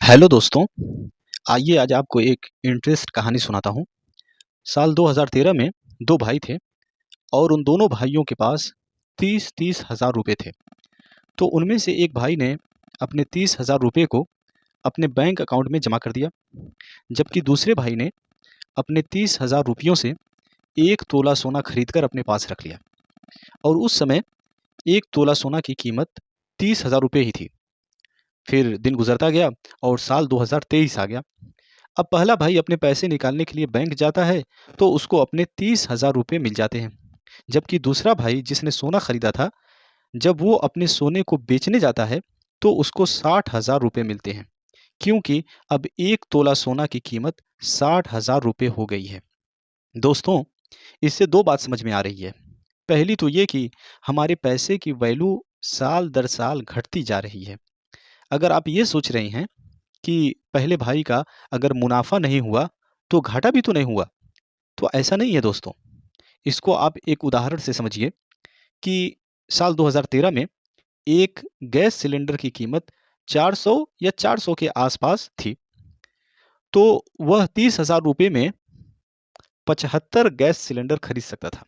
Hello दोस्तों, आइए आज आपको एक इंटरेस्ट कहानी सुनाता हूँ। साल 2013 में 2 भाई थे और उन दोनों भाइयों के पास 30-30 हज़ार रुपये थे। तो उनमें से एक भाई ने अपने 30 हज़ार रुपये को अपने बैंक अकाउंट में जमा कर दिया, जबकि दूसरे भाई ने अपने 30 हज़ार रुपयों से 1 तोला सोना खरीदकर अपने पास रख लिया। और उस समय 1 तोला सोना की कीमत 30 हज़ार रुपये ही थी। फिर दिन गुजरता गया और साल 2023 आ गया। अब पहला भाई अपने पैसे निकालने के लिए बैंक जाता है तो उसको अपने 30 हज़ार रुपये मिल जाते हैं, जबकि दूसरा भाई जिसने सोना खरीदा था, जब वो अपने सोने को बेचने जाता है तो उसको 60 हज़ार रुपये मिलते हैं, क्योंकि अब 1 तोला सोना की कीमत 60 हज़ार रुपये हो गई है। दोस्तों, इससे 2 बात समझ में आ रही है। पहली तो ये कि हमारे पैसे की वैल्यू साल दर साल घटती जा रही है। अगर आप ये सोच रहे हैं कि पहले भाई का अगर मुनाफा नहीं हुआ तो घाटा भी तो नहीं हुआ, तो ऐसा नहीं है दोस्तों। इसको आप एक उदाहरण से समझिए कि साल 2013 में एक गैस सिलेंडर की कीमत 400 या 400 के आसपास थी, तो वह 30 हज़ार रुपये में 75 गैस सिलेंडर खरीद सकता था।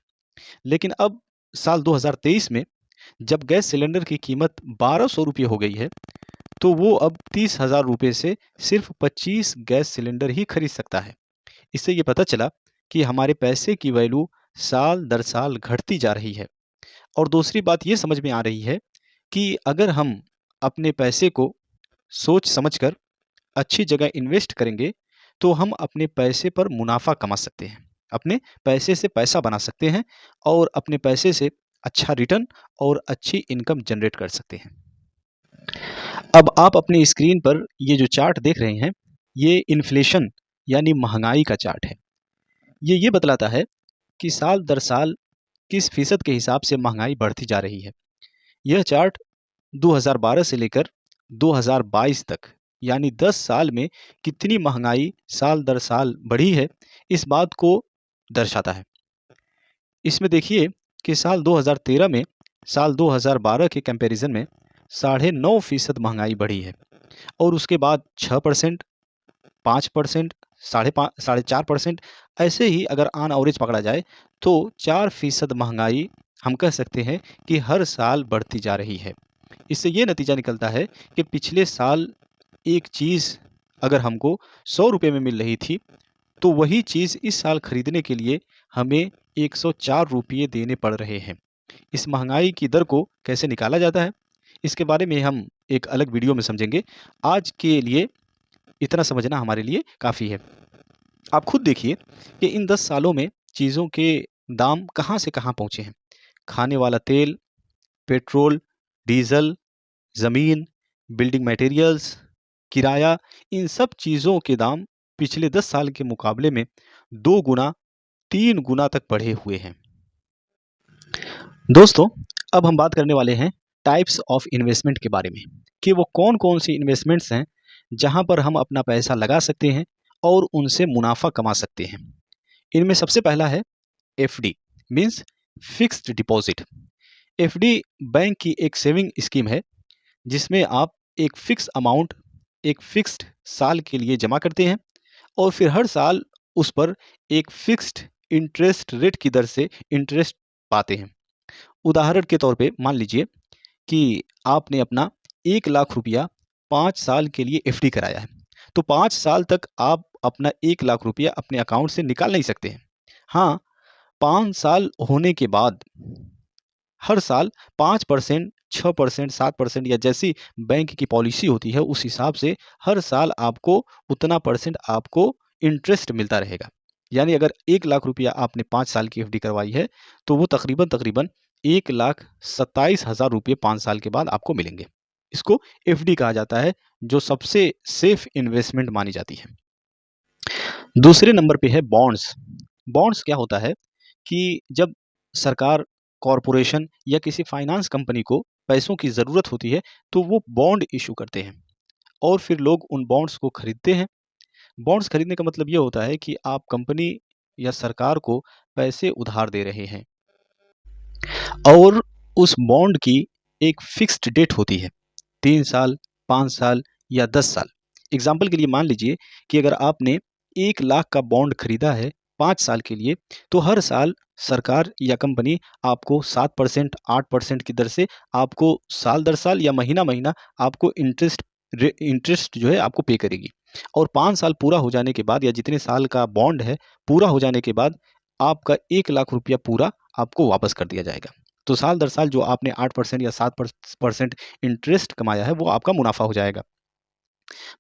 लेकिन अब साल 2023 में जब गैस सिलेंडर की कीमत 1200 रुपये हो गई है, तो वो अब 30 हज़ार रुपये से सिर्फ 25 गैस सिलेंडर ही खरीद सकता है। इससे ये पता चला कि हमारे पैसे की वैल्यू साल दर साल घटती जा रही है। और दूसरी बात ये समझ में आ रही है कि अगर हम अपने पैसे को सोच समझकर अच्छी जगह इन्वेस्ट करेंगे, तो हम अपने पैसे पर मुनाफा कमा सकते हैं, अपने पैसे से पैसा बना सकते हैं और अपने पैसे से अच्छा रिटर्न और अच्छी इनकम जनरेट कर सकते हैं। अब आप अपनी स्क्रीन पर ये जो चार्ट देख रहे हैं, ये इन्फ्लेशन यानी महंगाई का चार्ट है। ये बतलाता है कि साल दर साल किस फीसद के हिसाब से महंगाई बढ़ती जा रही है। यह चार्ट 2012 से लेकर 2022 तक यानी 10 साल में कितनी महंगाई साल दर साल बढ़ी है, इस बात को दर्शाता है। इसमें देखिए कि साल 2013 में साल 2012 के कंपैरिजन में 9.5% महंगाई बढ़ी है और उसके बाद 6%, 5%, 4.5%, ऐसे ही अगर ऑन एवरेज पकड़ा जाए तो 4% महंगाई हम कह सकते हैं कि हर साल बढ़ती जा रही है। इससे ये नतीजा निकलता है कि पिछले साल एक चीज़ अगर हमको 100 रुपये में मिल रही थी, तो वही चीज़ इस साल खरीदने के लिए हमें 104 रुपये देने पड़ रहे हैं। इस महंगाई की दर को कैसे निकाला जाता है, इसके बारे में हम एक अलग वीडियो में समझेंगे। आज के लिए इतना समझना हमारे लिए काफ़ी है। आप खुद देखिए कि इन 10 सालों में चीज़ों के दाम कहाँ से कहाँ पहुँचे हैं। खाने वाला तेल, पेट्रोल, डीज़ल, ज़मीन, बिल्डिंग मटेरियल्स, किराया, इन सब चीज़ों के दाम पिछले 10 साल के मुकाबले में 2 गुना, 3 गुना तक बढ़े हुए हैं। दोस्तों, अब हम बात करने वाले हैं टाइप्स ऑफ इन्वेस्टमेंट के बारे में कि वो कौन-कौन सी इन्वेस्टमेंट्स हैं, जहाँ पर हम अपना पैसा लगा सकते हैं और उनसे मुनाफ़ा कमा सकते हैं। इनमें सबसे पहला है FD means fixed deposit. FD bank की एक सेविंग स्कीम है, जिसमें आप एक फिक्स अमाउंट एक फिक्स्ड साल के लिए जमा करते हैं और फिर हर साल उस पर एक फिक्स्ड इंटरेस्ट रेट की दर से इंटरेस्ट पाते हैं। उदाहरण के तौर पे मान लीजिए कि आपने अपना 1 लाख रुपया 5 साल के लिए एफडी कराया है, तो 5 साल तक आप अपना 1 लाख रुपया अपने अकाउंट से निकाल नहीं सकते हैं। हाँ, 5 साल होने के बाद हर साल 5%, 6%, 7% या जैसी बैंक की पॉलिसी होती है, उस हिसाब से हर साल आपको उतना परसेंट आपको इंटरेस्ट मिलता रहेगा। यानी अगर 1 लाख रुपया आपने 5 साल की एफडी करवाई है, तो वो तकरीबन 1,27,000 रुपये 5 साल के बाद आपको मिलेंगे। इसको एफडी कहा जाता है, जो सबसे सेफ इन्वेस्टमेंट मानी जाती है। दूसरे नंबर पे है बॉन्ड्स। बॉन्ड्स क्या होता है कि जब सरकार, कॉरपोरेशन या किसी फाइनेंस कंपनी को पैसों की ज़रूरत होती है, तो वो बॉन्ड इशू करते हैं और फिर लोग उन बॉन्ड्स को खरीदते हैं। बॉन्ड्स खरीदने का मतलब ये होता है कि आप कंपनी या सरकार को पैसे उधार दे रहे हैं और उस बॉन्ड की एक फिक्स्ड डेट होती है, 3 साल, 5 साल या 10 साल। एग्जाम्पल के लिए मान लीजिए कि अगर आपने 1 लाख का बॉन्ड खरीदा है 5 साल के लिए, तो हर साल सरकार या कंपनी आपको 7%, 8% की दर से आपको साल दर साल या महीना महीना आपको इंटरेस्ट जो है आपको पे करेगी। और 5 साल पूरा हो जाने के बाद या जितने साल का बॉन्ड है पूरा हो जाने के बाद आपका 1 लाख रुपया पूरा आपको वापस कर दिया जाएगा। तो साल दर साल जो आपने 8% या 7% इंटरेस्ट कमाया है वो आपका मुनाफा हो जाएगा।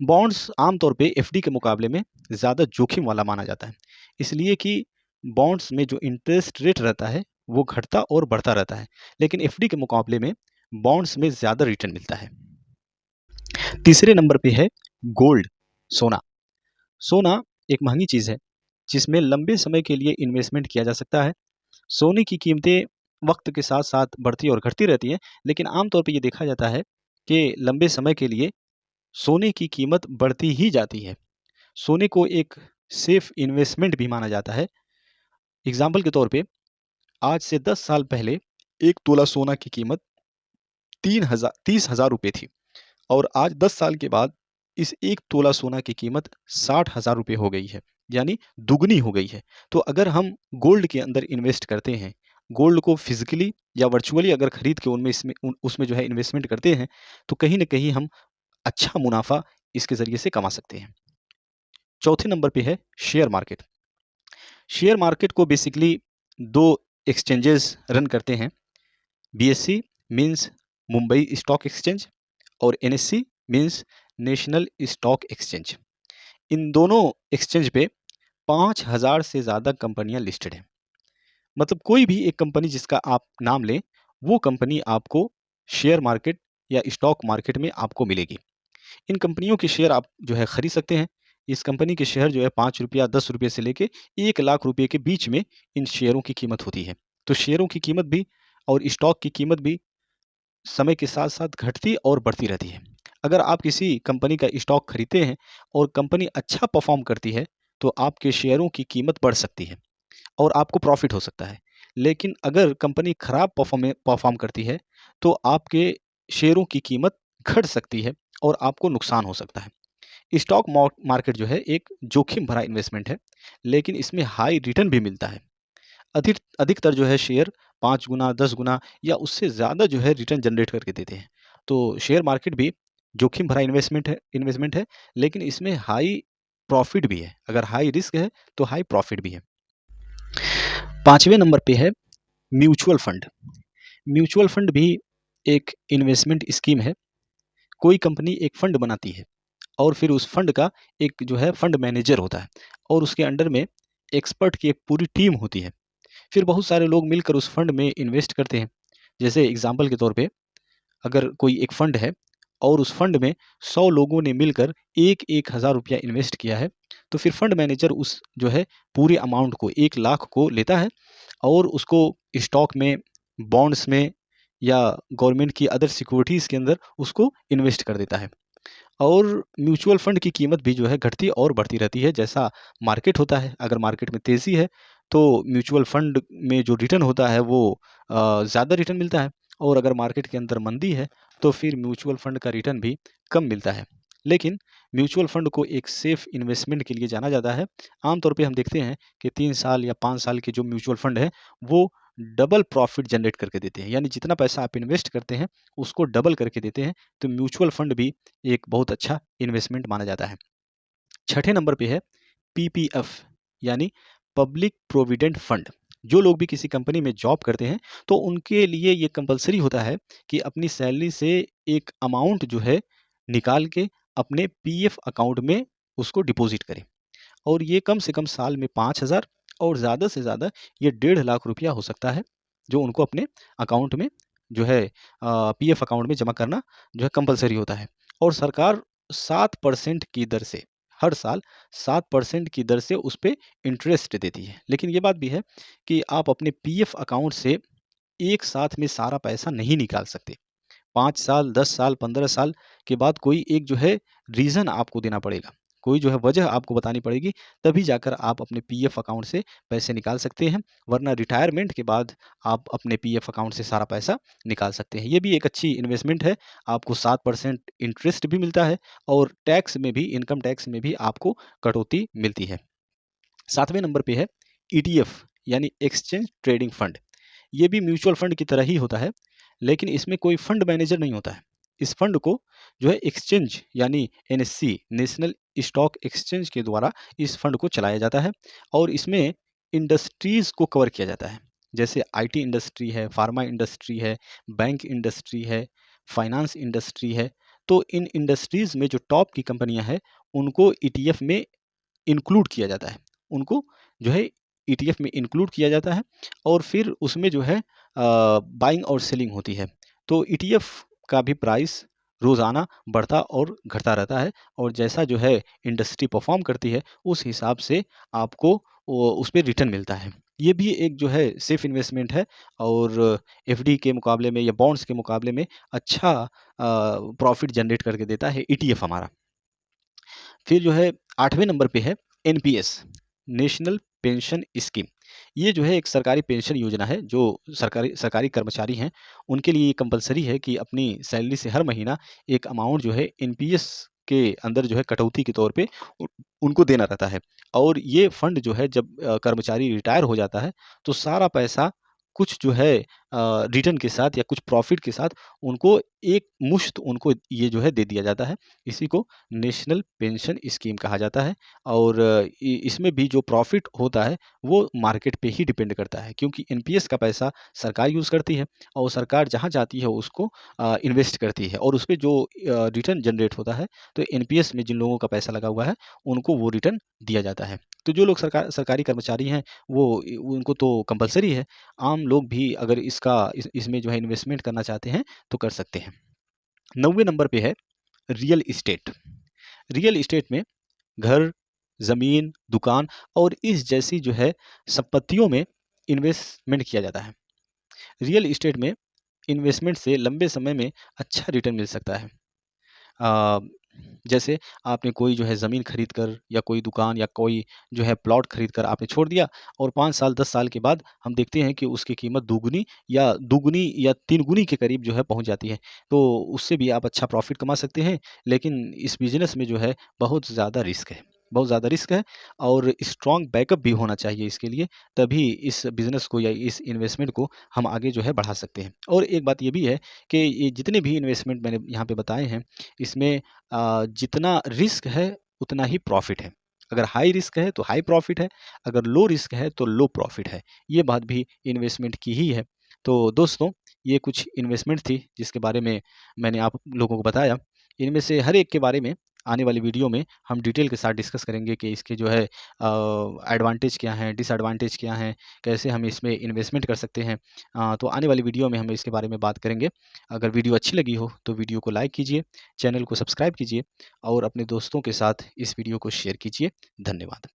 बॉन्ड्स आमतौर पे एफडी के मुकाबले में ज़्यादा जोखिम वाला माना जाता है, इसलिए कि बॉन्ड्स में जो इंटरेस्ट रेट रहता है वो घटता और बढ़ता रहता है, लेकिन एफडी के मुकाबले में बॉन्ड्स में ज़्यादा रिटर्न मिलता है। तीसरे नंबर पे है गोल्ड, सोना। सोना एक महंगी चीज़ है जिसमें लंबे समय के लिए इन्वेस्टमेंट किया जा सकता है। सोने की कीमतें वक्त के साथ साथ बढ़ती और घटती रहती हैं, लेकिन आमतौर पे ये देखा जाता है कि लंबे समय के लिए सोने की कीमत बढ़ती ही जाती है। सोने को एक सेफ इन्वेस्टमेंट भी माना जाता है। एग्जाम्पल के तौर पे आज से 10 साल पहले 1 तोला सोना की कीमत 30,000 रुपये थी और आज 10 साल के बाद इस 1 तोला सोना की कीमत 60,000 रुपये हो गई है, यानी दुगनी हो गई है। तो अगर हम गोल्ड के अंदर इन्वेस्ट करते हैं, गोल्ड को फिजिकली या वर्चुअली अगर खरीद के उसमें जो है इन्वेस्टमेंट करते हैं, तो कहीं ना कहीं हम अच्छा मुनाफा इसके ज़रिए से कमा सकते हैं। चौथे नंबर पे है शेयर मार्केट। शेयर मार्केट को बेसिकली 2 एक्सचेंजेस रन करते हैं। BSC means Mumbai stock exchange और NSC means national stock exchange. इन दोनों एक्सचेंज पे 5,000 से ज़्यादा कंपनियां लिस्टेड हैं। मतलब कोई भी एक कंपनी जिसका आप नाम लें, वो कंपनी आपको शेयर मार्केट या स्टॉक मार्केट में आपको मिलेगी। इन कंपनियों के शेयर आप जो है खरीद सकते हैं। इस कंपनी के शेयर जो है 5 रुपया 10 रुपये से लेके 1 लाख रुपये के बीच में इन शेयरों की कीमत होती है। तो शेयरों की कीमत भी और स्टॉक की कीमत भी समय के साथ साथ घटती और बढ़ती रहती है। अगर आप किसी कंपनी का स्टॉक खरीदते हैं और कंपनी अच्छा परफॉर्म करती है, तो आपके शेयरों की कीमत बढ़ सकती है और आपको प्रॉफिट हो सकता है। लेकिन अगर कंपनी खराब परफॉर्म करती है, तो आपके शेयरों की कीमत घट सकती है और आपको नुकसान हो सकता है। स्टॉक मार्केट जो है एक जोखिम भरा इन्वेस्टमेंट है, लेकिन इसमें हाई रिटर्न भी मिलता है। अधिकतर जो है शेयर 5 गुना 10 गुना या उससे ज़्यादा जो है रिटर्न जनरेट करके देते हैं। तो शेयर मार्केट भी जोखिम भरा इन्वेस्टमेंट है, लेकिन इसमें हाई प्रॉफिट भी है। अगर हाई रिस्क है तो हाई प्रॉफिट भी है। पांचवें नंबर पे है म्यूचुअल फंड। म्यूचुअल फंड भी एक इन्वेस्टमेंट स्कीम है। कोई कंपनी एक फंड बनाती है और फिर उस फंड का एक जो है फंड मैनेजर होता है और उसके अंडर में एक्सपर्ट की एक पूरी टीम होती है। फिर बहुत सारे लोग मिलकर उस फंड में इन्वेस्ट करते हैं। जैसे एग्जाम्पल के तौर पे अगर कोई एक फंड है और उस फंड में 100 लोगों ने मिलकर एक एक हज़ार रुपया इन्वेस्ट किया है, तो फिर फंड मैनेजर उस जो है पूरे अमाउंट को 1 लाख को लेता है और उसको स्टॉक में, बॉन्ड्स में या गवर्नमेंट की अदर सिक्योरिटीज़ के अंदर उसको इन्वेस्ट कर देता है। और म्यूचुअल फंड की कीमत भी जो है घटती और बढ़ती रहती है जैसा मार्केट होता है। अगर मार्केट में तेज़ी है तो म्यूचुअल फंड में जो रिटर्न होता है वो ज़्यादा रिटर्न मिलता है और अगर मार्केट के अंदर मंदी है तो फिर म्यूचुअल फंड का रिटर्न भी कम मिलता है। लेकिन म्यूचुअल फंड को एक सेफ इन्वेस्टमेंट के लिए जाना जाता है। आमतौर पे हम देखते हैं कि 3 साल या 5 साल के जो म्यूचुअल फंड है वो डबल प्रॉफिट जनरेट करके देते हैं, यानी जितना पैसा आप इन्वेस्ट करते हैं उसको डबल करके देते हैं। तो म्यूचुअल फंड भी एक बहुत अच्छा इन्वेस्टमेंट माना जाता है। छठे नंबर पे है पीपीएफ, यानी पब्लिक प्रोविडेंट फंड। जो लोग भी किसी कंपनी में जॉब करते हैं तो उनके लिए ये कंपलसरी होता है कि अपनी सैलरी से एक अमाउंट जो है निकाल के अपने पीएफ अकाउंट में उसको डिपॉजिट करें। और ये कम से कम साल में 5,000 और ज़्यादा से ज़्यादा ये 1.5 लाख रुपया हो सकता है, जो उनको अपने अकाउंट में जो है पीएफ अकाउंट में जमा करना जो है कंपलसरी होता है। और सरकार 7% की दर से हर साल 7% की दर से उस पे इंटरेस्ट देती है। लेकिन ये बात भी है कि आप अपने पीएफ अकाउंट से एक साथ में सारा पैसा नहीं निकाल सकते। 5 साल, 10 साल, 15 साल के बाद कोई एक जो है रीज़न आपको देना पड़ेगा। कोई जो है वजह आपको बतानी पड़ेगी, तभी जाकर आप अपने पीएफ अकाउंट से पैसे निकाल सकते हैं, वरना रिटायरमेंट के बाद आप अपने पीएफ अकाउंट से सारा पैसा निकाल सकते हैं। ये भी एक अच्छी इन्वेस्टमेंट है, आपको 7% इंटरेस्ट भी मिलता है और टैक्स में भी, इनकम टैक्स में भी आपको कटौती मिलती है। 7वें नंबर पे है ईटीएफ यानी एक्सचेंज ट्रेडिंग फंड। ये भी म्यूचुअल फंड की तरह ही होता है, लेकिन इसमें कोई फंड मैनेजर नहीं होता है। इस फंड को जो है एक्सचेंज यानी एनएससी, नेशनल स्टॉक एक्सचेंज के द्वारा इस फंड को चलाया जाता है और इसमें इंडस्ट्रीज को कवर किया जाता है। जैसे आईटी इंडस्ट्री है, फार्मा इंडस्ट्री है, बैंक इंडस्ट्री है, फाइनेंस इंडस्ट्री है। तो इन इंडस्ट्रीज में जो टॉप की कंपनियां हैं, उनको ईटीएफ में इंक्लूड किया जाता है। उनको जो है ईटीएफ में इंक्लूड किया जाता है और फिर उसमें जो है बाइंग और सेलिंग होती है। तो ईटीएफ का भी प्राइस रोज़ाना बढ़ता और घटता रहता है और जैसा जो है इंडस्ट्री परफॉर्म करती है, उस हिसाब से आपको उस पे रिटर्न मिलता है। ये भी एक जो है सेफ इन्वेस्टमेंट है और एफडी के मुकाबले में या बॉन्ड्स के मुकाबले में अच्छा प्रॉफिट जनरेट करके देता है ईटीएफ हमारा। फिर जो है 8वें नंबर पे है एनपीएस, नेशनल पेंशन स्कीम। ये जो है एक सरकारी पेंशन योजना है, जो सरकारी सरकारी कर्मचारी हैं उनके लिए ये कंपलसरी है कि अपनी सैलरी से हर महीना एक अमाउंट जो है एनपीएस के अंदर जो है कटौती के तौर पे उनको देना रहता है। और ये फंड जो है जब कर्मचारी रिटायर हो जाता है, तो सारा पैसा कुछ जो है रिटर्न के साथ या कुछ प्रॉफिट के साथ उनको एक मुश्त उनको ये जो है दे दिया जाता है। इसी को नेशनल पेंशन स्कीम कहा जाता है और इसमें भी जो प्रॉफिट होता है वो मार्केट पे ही डिपेंड करता है, क्योंकि एनपीएस का पैसा सरकार यूज़ करती है और सरकार जहाँ चाहती है उसको इन्वेस्ट करती है और उस पे जो रिटर्न जनरेट होता है, तो एनपीएस में जिन लोगों का पैसा लगा हुआ है उनको वो रिटर्न दिया जाता है। तो जो लोग सरकारी कर्मचारी हैं वो उनको तो कंपलसरी है। आम लोग भी अगर इसमें जो है इन्वेस्टमेंट करना चाहते हैं तो कर सकते हैं। 9वें नंबर पे है रियल इस्टेट। रियल इस्टेट में घर, ज़मीन, दुकान और इस जैसी जो है संपत्तियों में इन्वेस्टमेंट किया जाता है। रियल इस्टेट में इन्वेस्टमेंट से लंबे समय में अच्छा रिटर्न मिल सकता है। अ, जैसे आपने कोई जो है ज़मीन खरीद कर या कोई दुकान या कोई जो है प्लॉट खरीद कर आपने छोड़ दिया और 5 साल 10 साल के बाद हम देखते हैं कि उसकी कीमत दुगुनी या 3 गुनी के करीब जो है पहुँच जाती है। तो उससे भी आप अच्छा प्रॉफ़िट कमा सकते हैं, लेकिन इस बिज़नेस में जो है बहुत ज़्यादा रिस्क है। बहुत ज़्यादा रिस्क है और स्ट्रॉन्ग बैकअप भी होना चाहिए इसके लिए, तभी इस बिज़नेस को या इस इन्वेस्टमेंट को हम आगे जो है बढ़ा सकते हैं। और एक बात ये भी है कि ये जितने भी इन्वेस्टमेंट मैंने यहाँ पे बताए हैं, इसमें जितना रिस्क है उतना ही प्रॉफिट है। अगर हाई रिस्क है तो हाई प्रॉफिट है, अगर लो रिस्क है तो लो प्रॉफिट है। ये बात भी इन्वेस्टमेंट की ही है। तो दोस्तों, ये कुछ इन्वेस्टमेंट थी जिसके बारे में मैंने आप लोगों को बताया। इनमें से हर एक के बारे में आने वाली वीडियो में हम डिटेल के साथ डिस्कस करेंगे कि इसके जो है एडवांटेज क्या हैं, डिसएडवांटेज क्या हैं, कैसे हम इसमें इन्वेस्टमेंट कर सकते हैं। तो आने वाली वीडियो में हम इसके बारे में बात करेंगे। अगर वीडियो अच्छी लगी हो तो वीडियो को लाइक कीजिए, चैनल को सब्सक्राइब कीजिए और अपने दोस्तों के साथ इस वीडियो को शेयर कीजिए। धन्यवाद।